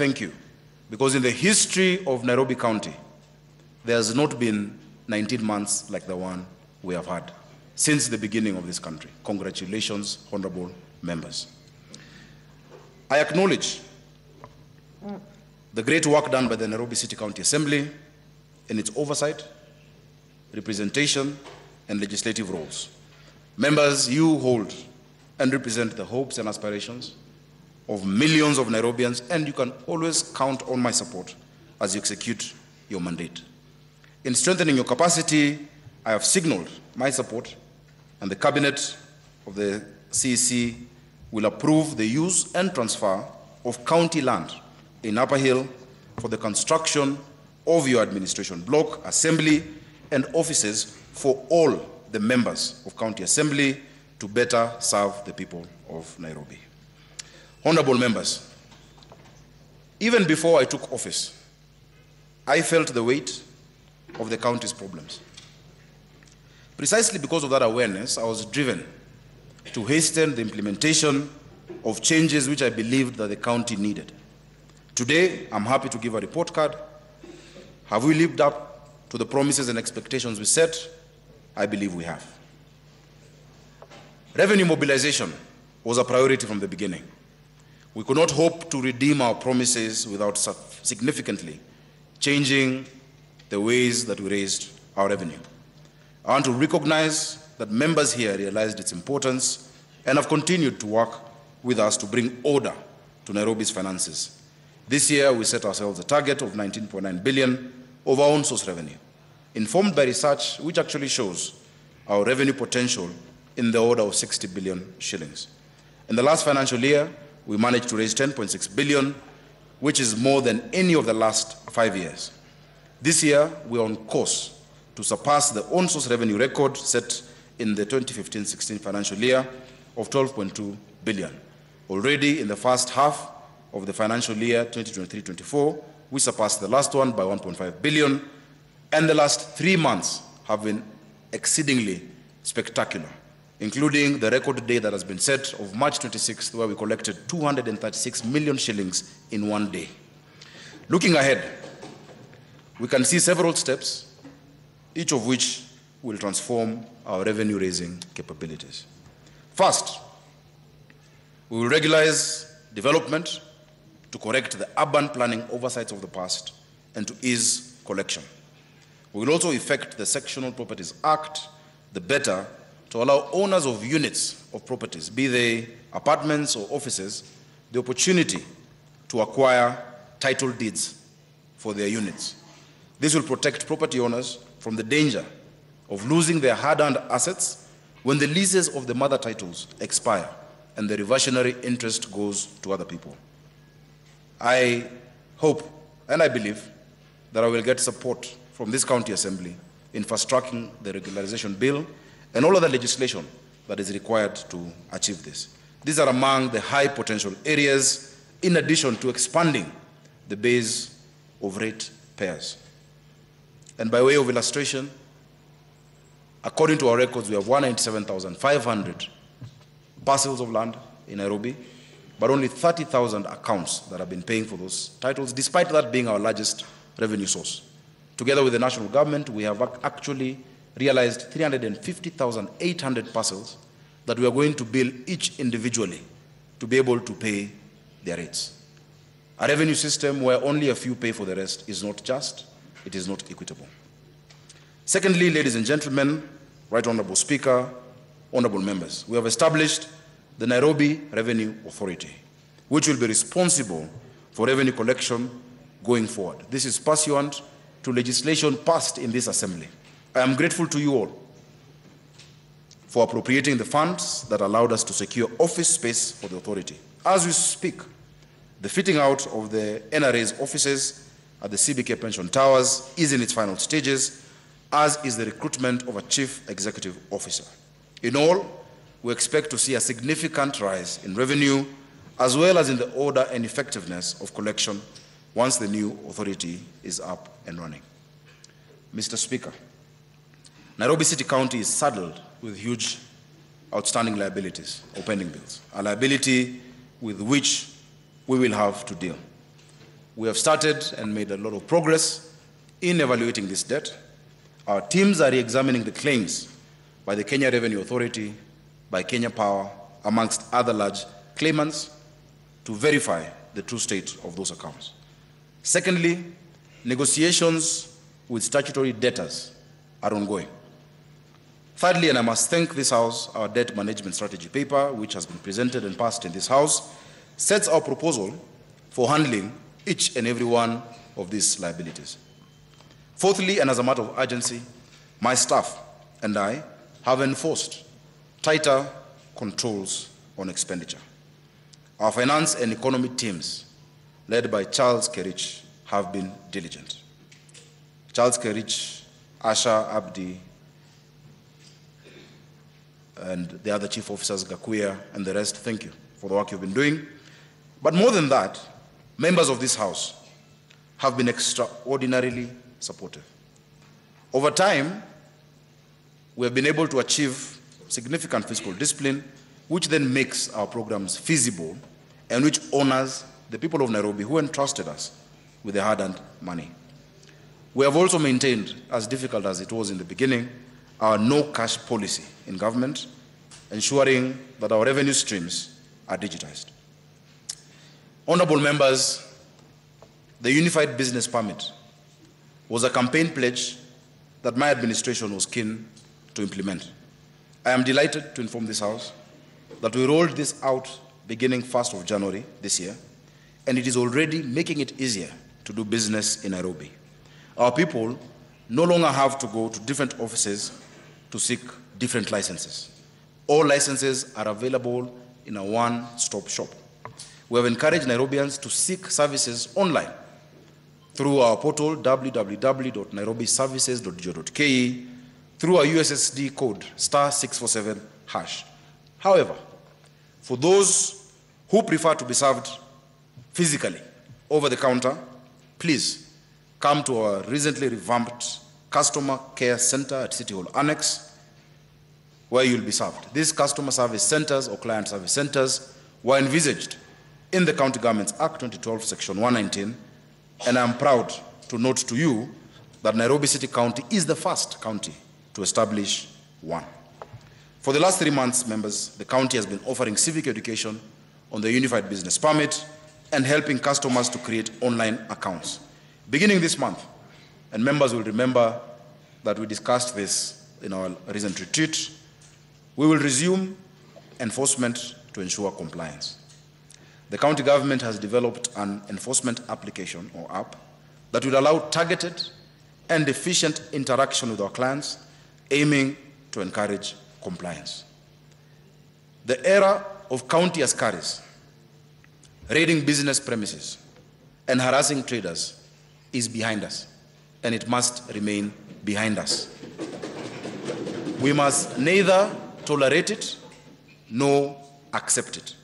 thank you, because in the history of Nairobi County, there has not been 19 months like the one we have had since the beginning of this country. Congratulations, honorable members. I acknowledge the great work done by the Nairobi City County Assembly in its oversight, representation, and legislative roles. Members, you hold and represent the hopes and aspirations of millions of Nairobians, and you can always count on my support as you execute your mandate. In strengthening your capacity, I have signaled my support, and the Cabinet of the CEC will approve the use and transfer of county land in Upper Hill for the construction of your administration block, assembly, and offices for all the members of County Assembly to better serve the people of Nairobi. Honorable members, even before I took office, I felt the weight of the county's problems. Precisely because of that awareness, I was driven to hasten the implementation of changes which I believed that the county needed. Today, I'm happy to give a report card. Have we lived up to the promises and expectations we set? I believe we have. Revenue mobilization was a priority from the beginning. We could not hope to redeem our promises without significantly changing the ways that we raised our revenue. I want to recognize that members here realized its importance and have continued to work with us to bring order to Nairobi's finances. This year, we set ourselves a target of 19.9 billion of our own source revenue, informed by research which actually shows our revenue potential in the order of 60 billion shillings. In the last financial year, we managed to raise 10.6 billion, which is more than any of the last 5 years. This year, we are on course to surpass the own source revenue record set in the 2015-16 financial year of 12.2 billion. Already in the first half of the financial year 2023-24, we surpassed the last one by 1.5 billion, and the last 3 months have been exceedingly spectacular, including the record day that has been set of March 26th, where we collected 236 million shillings in one day. Looking ahead, we can see several steps, each of which will transform our revenue-raising capabilities. First, we will regularize development to correct the urban planning oversights of the past and to ease collection. We will also effect the Sectional Properties Act, the better, to allow owners of units of properties, be they apartments or offices, the opportunity to acquire title deeds for their units. This will protect property owners from the danger of losing their hard-earned assets when the leases of the mother titles expire and the reversionary interest goes to other people. I hope and I believe that I will get support from this county assembly in fast-tracking the regularization bill and all other legislation that is required to achieve this. These are among the high potential areas, in addition to expanding the base of rate payers. And by way of illustration, according to our records, we have 197,500 parcels of land in Nairobi, but only 30,000 accounts that have been paying for those titles, despite that being our largest revenue source. Together with the national government, we have actually realized 350,800 parcels that we are going to bill each individually to be able to pay their rates. A revenue system where only a few pay for the rest is not just, it is not equitable. Secondly, ladies and gentlemen, Right Honorable Speaker, honorable members, we have established the Nairobi Revenue Authority, which will be responsible for revenue collection going forward. This is pursuant to legislation passed in this assembly. I am grateful to you all for appropriating the funds that allowed us to secure office space for the authority. As we speak, the fitting out of the NRA's offices at the CBK Pension Towers is in its final stages, as is the recruitment of a chief executive officer. In all, we expect to see a significant rise in revenue, as well as in the order and effectiveness of collection once the new authority is up and running. Mr. Speaker, Nairobi City County is saddled with huge outstanding liabilities or pending bills, a liability with which we will have to deal. We have started and made a lot of progress in evaluating this debt. Our teams are re-examining the claims by the Kenya Revenue Authority, by Kenya Power, amongst other large claimants, to verify the true state of those accounts. Secondly, negotiations with statutory debtors are ongoing. Thirdly, and I must thank this House, our debt management strategy paper, which has been presented and passed in this House, sets our proposal for handling each and every one of these liabilities. Fourthly, and as a matter of urgency, my staff and I have enforced tighter controls on expenditure. Our finance and economy teams, led by Charles Kerich, have been diligent. Charles Kerich, Asha Abdi, and the other chief officers, Gakuya, and the rest, thank you for the work you've been doing. But more than that, members of this House have been extraordinarily supportive. Over time, we have been able to achieve significant fiscal discipline, which then makes our programs feasible and which honors the people of Nairobi who entrusted us with their hard-earned money. We have also maintained, as difficult as it was in the beginning, our no-cash policy in government, ensuring that our revenue streams are digitized. Honorable members, the Unified Business Permit was a campaign pledge that my administration was keen to implement. I am delighted to inform this House that we rolled this out beginning 1st of January this year, and it is already making it easier to do business in Nairobi. Our people no longer have to go to different offices to seek different licenses. All licenses are available in a one-stop shop. We have encouraged Nairobians to seek services online through our portal www.nairobiservices.go.ke, through our USSD code *647#. However, for those who prefer to be served physically over the counter, please come to our recently revamped Customer Care Center at City Hall Annex, where you'll be served. These customer service centers or client service centers were envisaged in the County Governments Act 2012, Section 119, and I'm proud to note to you that Nairobi City County is the first county to establish one. For the last 3 months, members, the county has been offering civic education on the Unified Business Permit and helping customers to create online accounts. Beginning this month, and members will remember that we discussed this in our recent retreat, we will resume enforcement to ensure compliance. The county government has developed an enforcement application or app that will allow targeted and efficient interaction with our clients, aiming to encourage compliance. The era of county askaris raiding business premises and harassing traders is behind us, and it must remain behind us. We must neither tolerate it nor accept it.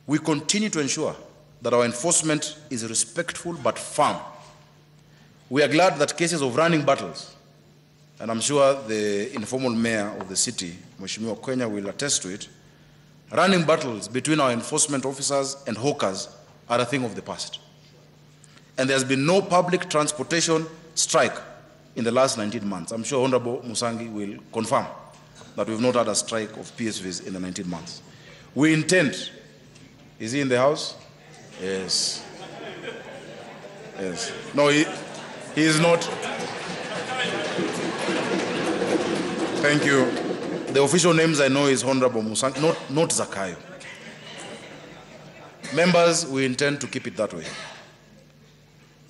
We continue to ensure that our enforcement is respectful but firm. We are glad that cases of running battles, and I'm sure the informal mayor of the city, Mheshimiwa Kwenya, will attest to it, running battles between our enforcement officers and hawkers are a thing of the past. And there's been no public transportation strike in the last 19 months. I'm sure Honorable Musangi will confirm that we've not had a strike of PSVs in the 19 months. We intend, is he in the house? Yes. Yes. No, he is not. Thank you. The official names I know is Honorable Musangi, not Zakayo. Members, we intend to keep it that way.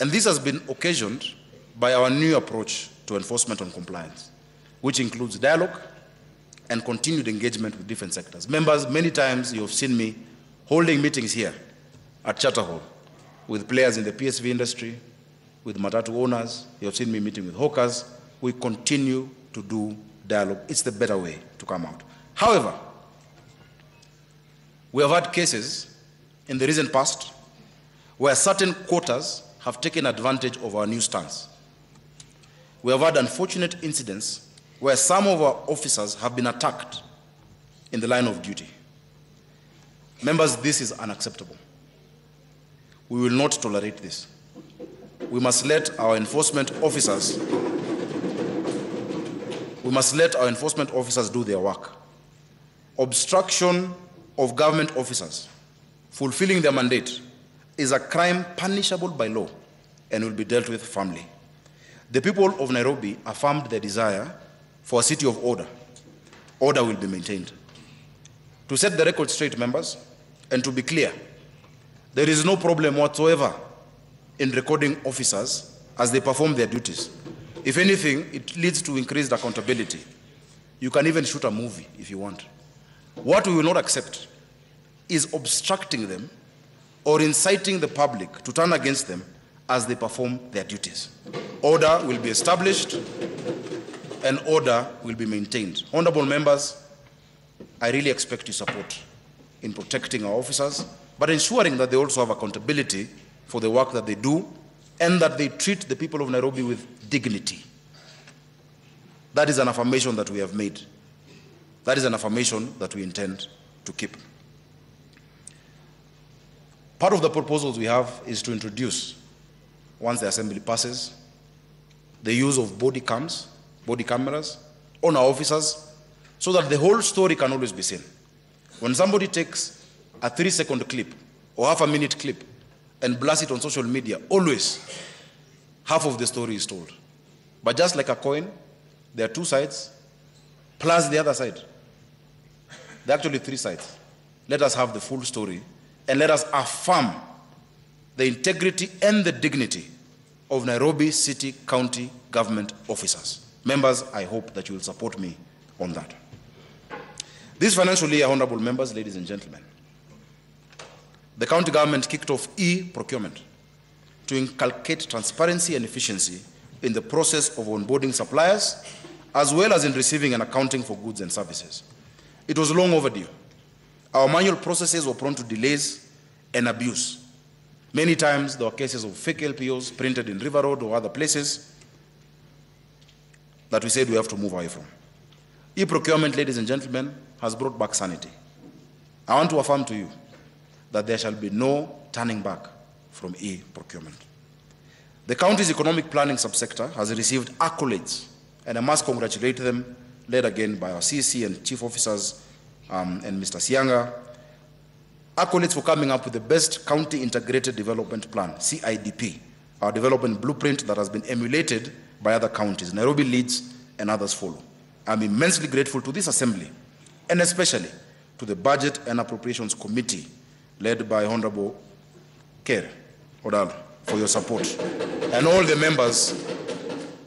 And this has been occasioned by our new approach to enforcement and compliance, which includes dialogue and continued engagement with different sectors. Members, many times you have seen me holding meetings here at Charter Hall with players in the PSV industry, with matatu owners. You have seen me meeting with hawkers. We continue to do dialogue. It's the better way to come out. However, we have had cases in the recent past where certain quarters have taken advantage of our new stance. We have had unfortunate incidents where some of our officers have been attacked in the line of duty. Members, this is unacceptable. We will not tolerate this. we must let our enforcement officers do their work. Obstruction of government officers fulfilling their mandate is a crime punishable by law and will be dealt with firmly. The people of Nairobi affirmed their desire for a city of order. Order will be maintained. To set the record straight, members, and to be clear, there is no problem whatsoever in recording officers as they perform their duties. If anything, it leads to increased accountability. You can even shoot a movie if you want. What we will not accept is obstructing them or inciting the public to turn against them as they perform their duties. Order will be established and order will be maintained. Honorable members, I really expect your support in protecting our officers, but ensuring that they also have accountability for the work that they do and that they treat the people of Nairobi with dignity. That is an affirmation that we have made. That is an affirmation that we intend to keep. Part of the proposals we have is to introduce, once the assembly passes, the use of body cameras on our officers, so that the whole story can always be seen. When somebody takes a 3-second clip or half-a-minute clip and blasts it on social media, always half of the story is told. But just like a coin, there are 2 sides plus the other side. There are actually 3 sides. Let us have the full story and let us affirm the integrity and the dignity of Nairobi City County government officers. Members, I hope that you will support me on that. This financial year, honorable members, ladies and gentlemen, the county government kicked off e-procurement to inculcate transparency and efficiency in the process of onboarding suppliers, as well as in receiving and accounting for goods and services. It was long overdue. Our manual processes were prone to delays and abuse. Many times there were cases of fake LPOs printed in River Road or other places that we said we have to move away from. E-procurement, ladies and gentlemen, has brought back sanity. I want to affirm to you that there shall be no turning back from e-procurement. The county's economic planning subsector has received accolades, and I must congratulate them, led again by our CC and chief officers and Mr. Sianga. Accolades for coming up with the best county integrated development plan, CIDP, our development blueprint that has been emulated by other counties. Nairobi leads and others follow. I'm immensely grateful to this assembly, and especially to the Budget and Appropriations Committee, led by Honorable Ker Odalo, for your support, and all the members,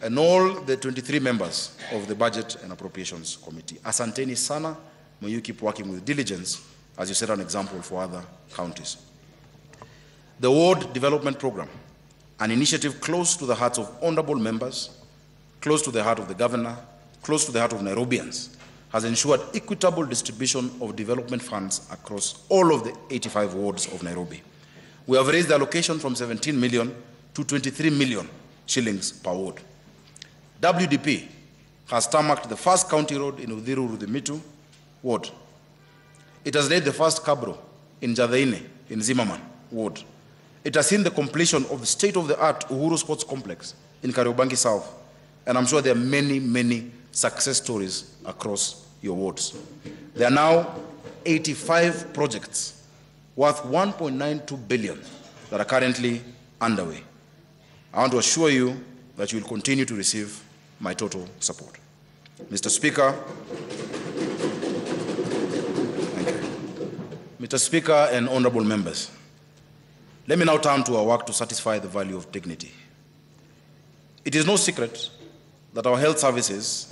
and all the 23 members of the Budget and Appropriations Committee. Asanteni sana, may you keep working with diligence as you set an example for other counties. The Ward Development Program, an initiative close to the hearts of honorable members, close to the heart of the governor, close to the heart of Nairobians, has ensured equitable distribution of development funds across all of the 85 wards of Nairobi. We have raised the allocation from 17 million to 23 million shillings per ward. WDP has tarmacked the first county road in Udhiru-Rudhimitu ward. It has laid the first cabro in Jadaine in Zimmerman ward. It has seen the completion of the state-of-the-art Uhuru Sports Complex in Kariobangi South. And I'm sure there are many, many success stories across your wards. There are now 85 projects worth 1.92 billion that are currently underway. I want to assure you that you will continue to receive my total support. Mr. Speaker, thank you. Mr. Speaker and honorable members, let me now turn to our work to satisfy the value of dignity. It is no secret that our health services